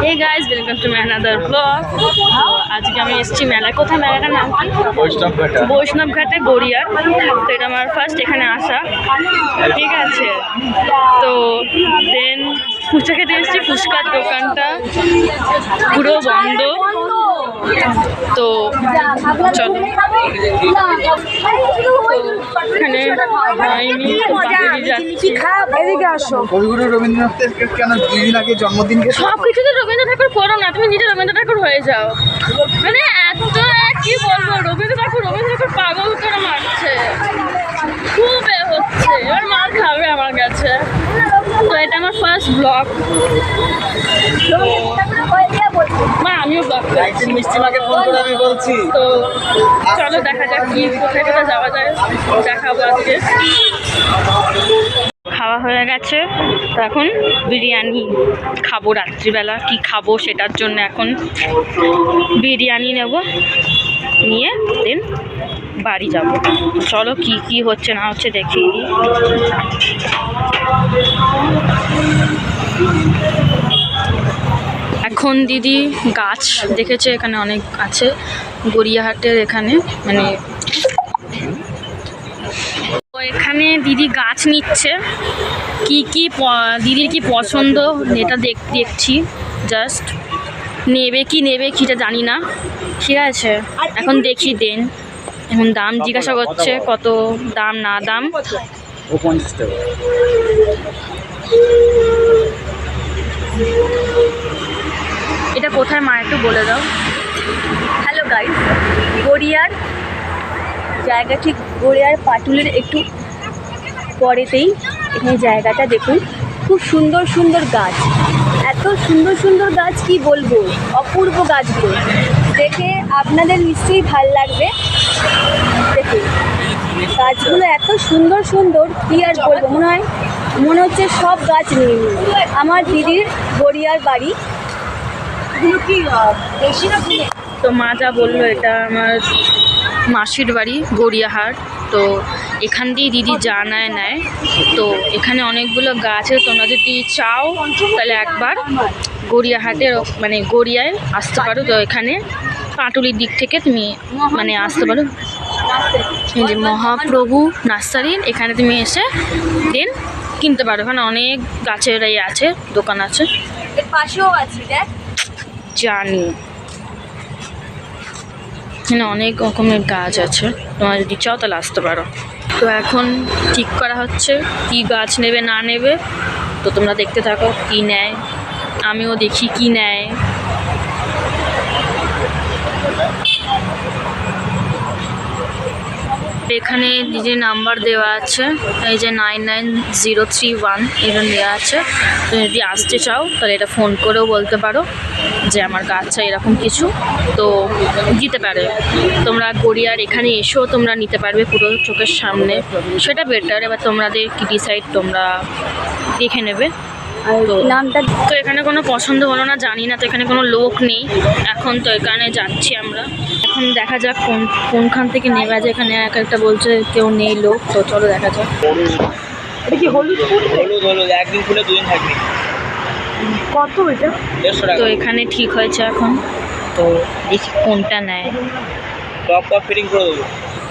Hey guys, welcome to my another vlog. তো আজকে আমি এসেছি মেলায়। কোথায় মেলাটার নাম কি? বৈষ্ণবঘাটে গড়িয়ার। তো এটা আমার ফার্স্ট এখানে আসা, ঠিক আছে। তো দেন ফুচকা খেতে এসেছি। ফুচকার দোকানটা পুরো বন্ধ, তো চলো এখানে এদিকে আসো। কবিগুরু রবীন্দ্রনাথের কেন 2 দিন আগে জন্মদিনকে সব কিছুতে রবীন্দ্র ঠাকুর করো না, তুমি নিজে রবীন্দ্র ঠাকুর হয়ে যাও। মানে এত কি বলবো, রবীন্দ্র ঠাকুর পাগল করে মারছে, খুব হচ্ছে। এবার মার খাবে আমার কাছে। তো এটা আমার ফার্স্ট ব্লগ, আমিও ব্লগ করছি। মিষ্টিমাকে ফোন করে আমি বলছি, তো চলো দেখা যাক কি কোথায় কোথায় যাওয়া যায়, দেখাবো আজকে। খাওয়া হয়ে গেছে, তো এখন বিরিয়ানি খাবো। রাত্রিবেলা কি খাবো সেটার জন্য এখন বিরিয়ানি নেব, নিয়ে দেন বাড়ি যাব। চলো কি কি হচ্ছে না হচ্ছে দেখিয়ে দিই। এখন দিদি গাছ দেখেছে, এখানে অনেক আছে গড়িয়াহাটের এখানে, মানে এখানে দিদি গাছ নিচ্ছে। কি কি দিদির কি পছন্দ এটা দেখছি, জাস্ট নেবে কিটা জানি না, ঠিক আছে। এখন দেখি দেন, এখন দাম জিজ্ঞাসা করছে, কত দাম না দাম। এটা কোথায় মা একটু বলে দাও। হ্যালো গাইস, গড়িয়ার জায়গা ঠিক গড়িয়ার পাটুলের একটু পরেতেই এখানে জায়গাটা দেখুন। খুব সুন্দর সুন্দর গাছ, এত সুন্দর সুন্দর গাছ কি বলবো, অপূর্ব গাছগুলো দেখে আপনাদের নিশ্চয়ই ভাল লাগবে। দেখুন গাছগুলো এত সুন্দর সুন্দর, কি আর বলবো, মনে হচ্ছে সব গাছ নিয়ে আমার দিদির গড়িয়ার বাড়ি। কি বেশি না, তো মা যা বললো এটা আমার মাসির বাড়ি গড়িয়াহাট। তো এখান দিয়ে দিদি যা নেয়। তো এখানে অনেকগুলো গাছ আছে, তোমরা যদি চাও তাহলে একবার গড়িয়াহাটের মানে গড়িয়ায় আসতে পারো। তো এখানে পাটুলির দিক থেকে তুমি মানে আসতে পারো, এই যে মহাপ্রভু নার্সারির এখানে তুমি এসে দেন কিনতে পারো। এখানে অনেক গাছের আছে, দোকান আছে। এর পাশেও আছে, দেখ জানি এখানে অনেক রকমের গাছ আছে, তোমরা যদি চাও তাহলে আসতে পারো। তো এখন ঠিক করা হচ্ছে কি গাছ নেবে না নেবে, তো তোমরা দেখতে থাকো কি নেয়, আমিও দেখি কি নেয়। এখানে যে নাম্বার দেওয়া আছে, এই যে 99031 এটা দেওয়া আছে। তুমি যদি আসতে চাও তাহলে এটা ফোন করেও বলতে পারো যে আমার গাছ চাই এরকম কিছু, তো দিতে পারে। তোমরা গড়িয়ার এখানে এসেও তোমরা নিতে পারবে পুরো চোখের সামনে, সেটা বেটার। এবার তোমাদের কি ডিসাইড তোমরা দেখে নেবে। তো নামটা তো এখানে কোনো পছন্দ হলো না, জানি না, তো এখানে কোনো লোক নেই এখন, তো এখানে যাচ্ছি আমরা। এখন দেখা যাক কোনখান থেকে নেওয়া যায়। এখানে এক একটা বলছে কেউ নেই লোক, তো চলো দেখা যাক। এটা কি হলুদ হলুদ একদিন খুলে 2 দিন থাকবে। কত এটা? 150 টাকা। তো এখানে ঠিক হয়েছে এখন, তো দেখি কোনটা নেয়। টপ ফিটিং করে দেবো,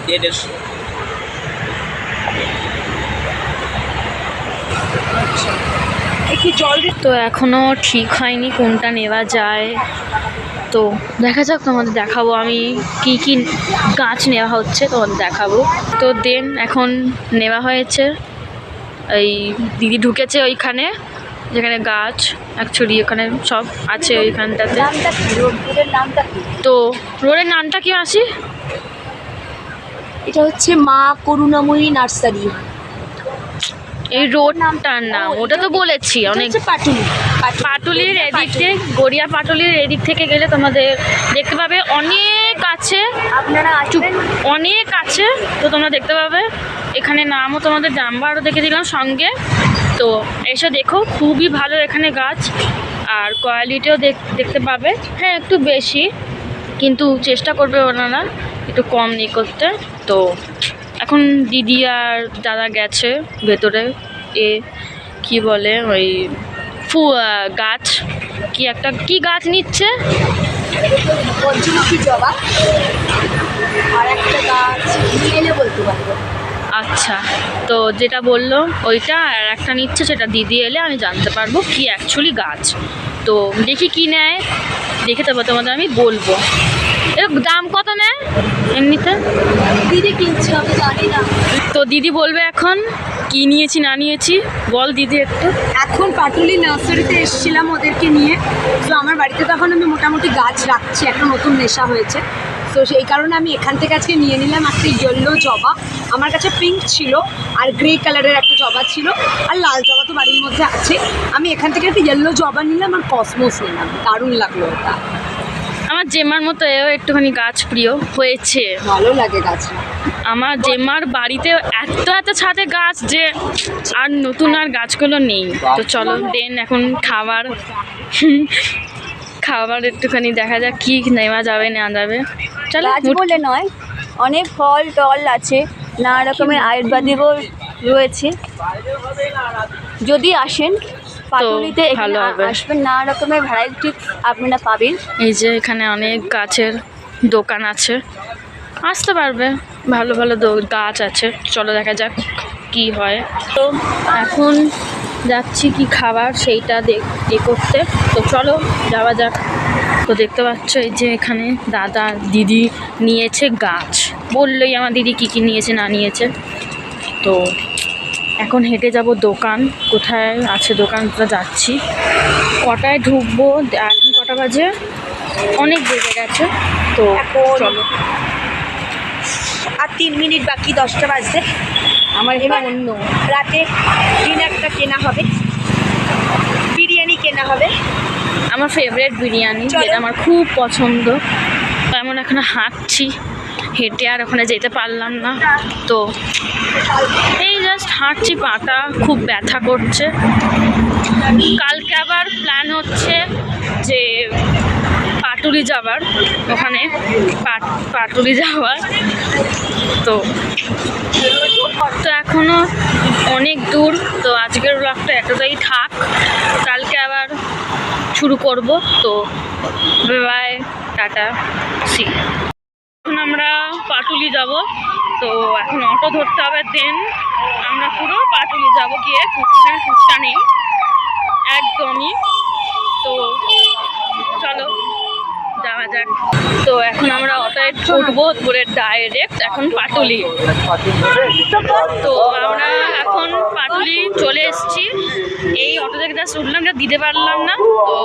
150। তো এখনো ঠিক হয়নি কোনটা নেওয়া যায়, তো দেখা যাক, তোমাদের দেখাবো আমি কি কি গাছ নেওয়া হচ্ছে, তোমাদের দেখাবো। তো দেন এখন নেওয়া হয়েছে, এই দিদি ঢুকেছে ওইখানে যেখানে গাছ অ্যাকচুয়ালি ওখানে সব আছে ওইখানটাতে। নামটা কি, রোডের নামটা কি? তো রোডের নামটা কি মাসি? এটা হচ্ছে মা করুণাময়ী নার্সারি। এই রোডটার নাম ওটা তো বলেছি অনেক। পাটুলির এদিক থেকে, গড়িয়া পাটুলির এদিক থেকে গেলে তোমাদের দেখতে পাবে অনেক আছে, আপনারা আসবেন, অনেক আছে, তো তোমরা দেখতে পাবে। এখানে নামও তোমাদের নাম্বারও দেখে দিলাম সঙ্গে, তো এসে দেখো, খুবই ভালো এখানে গাছ, আর কোয়ালিটিও দেখতে পাবে। হ্যাঁ একটু বেশি, কিন্তু চেষ্টা করবে ওনারা একটু কম নিয়ে করতে। তো এখন দিদি আর দাদা গেছে ভেতরে, কি বলে ওই গাছ কি গাছ নিচ্ছে? পঞ্চমুখী জবা আর একটা গাছ এনে বলতে পারবো। আচ্ছা, তো যেটা বললো ওইটা আর একটা নিচ্ছে, সেটা দিদি এলে আমি জানতে পারবো কি অ্যাকচুয়ালি গাছ। তো দেখি কি নেয়, দেখে তবে তোমাদের আমি বলবো। এর দাম কত নেয় এমনিতে? দিদি কিনছে, আমি জানি না। তো দিদি বলবে এখন কি নিয়েছি না নিয়েছি, বল দিদি একটু। এখন পাটুলি নার্সারিতে এসেছিলাম ওদেরকে নিয়ে। তো আমার বাড়িতে তখন আমি মোটামুটি গাছ রাখছি, একটা নতুন নেশা হয়েছে। তো সেই কারণে আমি এখান থেকে আজকে নিয়ে নিলাম একটা ইয়েলো জবা। আমার কাছে পিঙ্ক ছিল আর গ্রে কালারের একটা জবা ছিল, আর লাল জবা তো বাড়ির মধ্যে আছে। আমি এখান থেকে একটা ইয়েলো জবা নিলাম আর কসমোস নিলাম, দারুণ লাগলো ওটা। আমার জেমার মতো এও একটুখানি গাছ প্রিয় হয়েছে। ভালো লাগে গাছটা। আমার জেমার বাড়িতে এত ছাদে গাছ যে আর নতুন আর গাছগুলো নেই। তো চলো দেন এখন খাবার একটুখানি দেখা যাক কি নেওয়া যাবে না যাবে। চলো গাছ বলে নয়, অনেক ফল টল আছে, নানা রকমের আয়ুর্বেদিকও রয়েছে। যদি আসেন পাটুলিতে, ভালো এখানে হবে। আসবেন, নানা রকমের ভ্যারাইটি আপনারা পাবেন। এই যে এখানে অনেক গাছের দোকান আছে, আসতে পারবে, ভালো ভালো গাছ আছে। চলো দেখা যাক কি হয়। তো এখন যাচ্ছি কি খাবার সেইটা করতে। তো চলো যাওয়া যাক। তো দেখতে পাচ্ছ এই যে এখানে দাদা দিদি নিয়েছে গাছ, বললোই আমার দিদি কি নিয়েছে না নিয়েছে। তো এখন হেঁটে যাব দোকান, কোথায় আছে দোকানটা যাচ্ছি। কটায় ঢুকবো, এখন কটা বাজে, অনেক বেজে গেছে। তো চলো, আর 3 মিনিট বাকি, 10টা বাজতে। আমার এবার অন্য রাতে ডিনারটা কেনা হবে, বিরিয়ানি কেনা হবে। আমার ফেভারিট বিরিয়ানি, চলো। যেটা আমার খুব পছন্দ। তো এমন এখানে হাঁটছি, হেঁটে আর ওখানে যেতে পারলাম না। তো এই জাস্ট হাঁটছি, পাটা খুব ব্যথা করছে। কালকে আবার প্ল্যান হচ্ছে যে পাটুলি যাবার, ওখানে পাটুলি যাওয়ার। তো এখনও অনেক দূর। তো আজকের ব্লগটা এতটাই থাক, কালকে আবার শুরু করব। তো বাই, টাটা, সি। এখন আমরা পাটুলি যাব। তো এখন অটো ধরতে হবে, দেন আমরা পুরো পাটুলি যাব। গিয়ে ফুচকা নেই একদমই। তো চলো যাওয়া যাক। তো এখন আমরা অটোয় উঠবো, ধরে ডাইরেক্ট এখন পাটুলি। তো আমরা এখন পাটুলি চলে এসেছি। এই অটো থেকে জাস্ট উঠলাম, যা দিতে পারলাম না। তো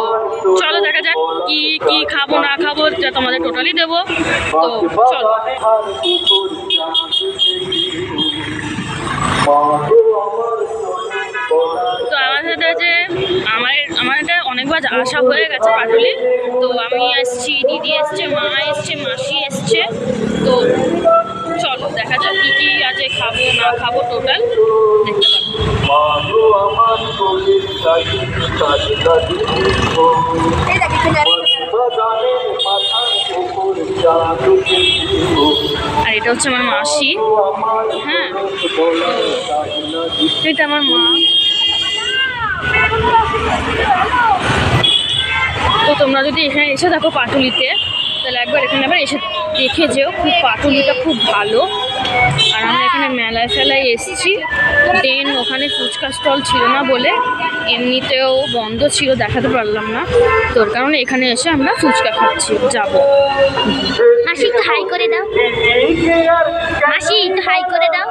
চলো দেখা যাক কি খাবো না খাবো, যা তোমাদের টোটালি দেবো। তো চলো। তো আমার সাথে যে আমার এটা অনেকবার আসা হয়ে গেছে পাটুলি। তো আমি এসছি, দিদি এসছে, মা এসছে, মাসি এসছে। তো চলো দেখা যাক কি আজ খাবো না খাবো, টোটাল দেখতে পাবো। এই দেখ এখানে আর এটা হচ্ছে আমার মাসি, হ্যাঁ, এটা আমার মা। তো তোমরা যদি এখানে এসে থাকো পাটুলিতে, তাহলে একবার এখানে আবার এসে দেখে যেও, খুব পাটুলিটা খুব ভালো। আর আমরা এখানে মেলায় এসেছি। দেন ওখানে ফুচকা স্টল ছিল না বলে, এমনিতেও বন্ধ ছিল, দেখাতে পারলাম না। তোর কারণে এখানে এসে আমরা ফুচকা খাচ্ছি, যাবো। মাসি একটু হাই করে দাও, মাসি একটু হাই করে দাও।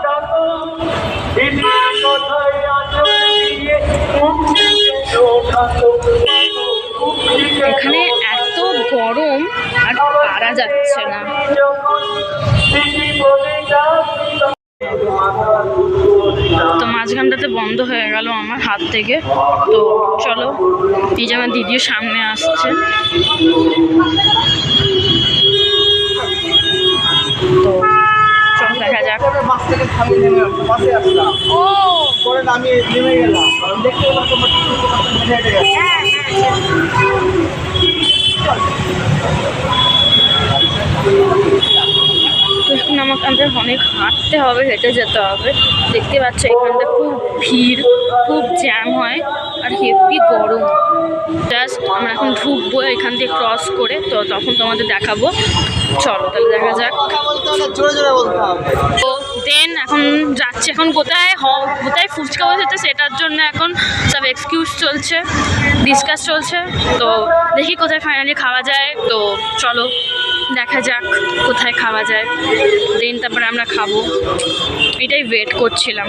এখানে এত গরম আর পারা যাচ্ছে না। তো মাঝখানটাতে বন্ধ হয়ে গেল আমার হাত থেকে। তো চলো, এই যে আমার দিদিও সামনে আসছে। তো চলো দেখা যাক। বাস থেকে থামিয়ে নেমে বাসে আসলাম, ও পরে নামিয়ে নেমে গেলাম, দেখতে পেলাম তোমার হেঁটে গেছে। তো এখন আমাদের অনেক হাঁটতে হবে, হেঁটে যেতে হবে। দেখতে পাচ্ছ এখানটা খুব ভিড়, খুব জ্যাম হয়। আর আর হেভি গরম। জাস্ট আমরা এখন ঢুকবো এখান থেকে ক্রস করে, তো তখন তোমাদের দেখাবো। চলো তাহলে দেখা যাক। কথা বলতে হলে জোরে জোরে বলতে হবে। তো দেন এখন যাচ্ছি, এখন কোথায় ফুচকা বসেছে সেটার জন্য এখন সব এক্সকিউজ চলছে, ডিসকাস চলছে। তো দেখি কোথায় ফাইনালি খাওয়া যায়। তো চলো দেখা যাক কোথায় খাওয়া যায়, দেন তারপরে আমরা খাবো। এটাই ওয়েট করছিলাম।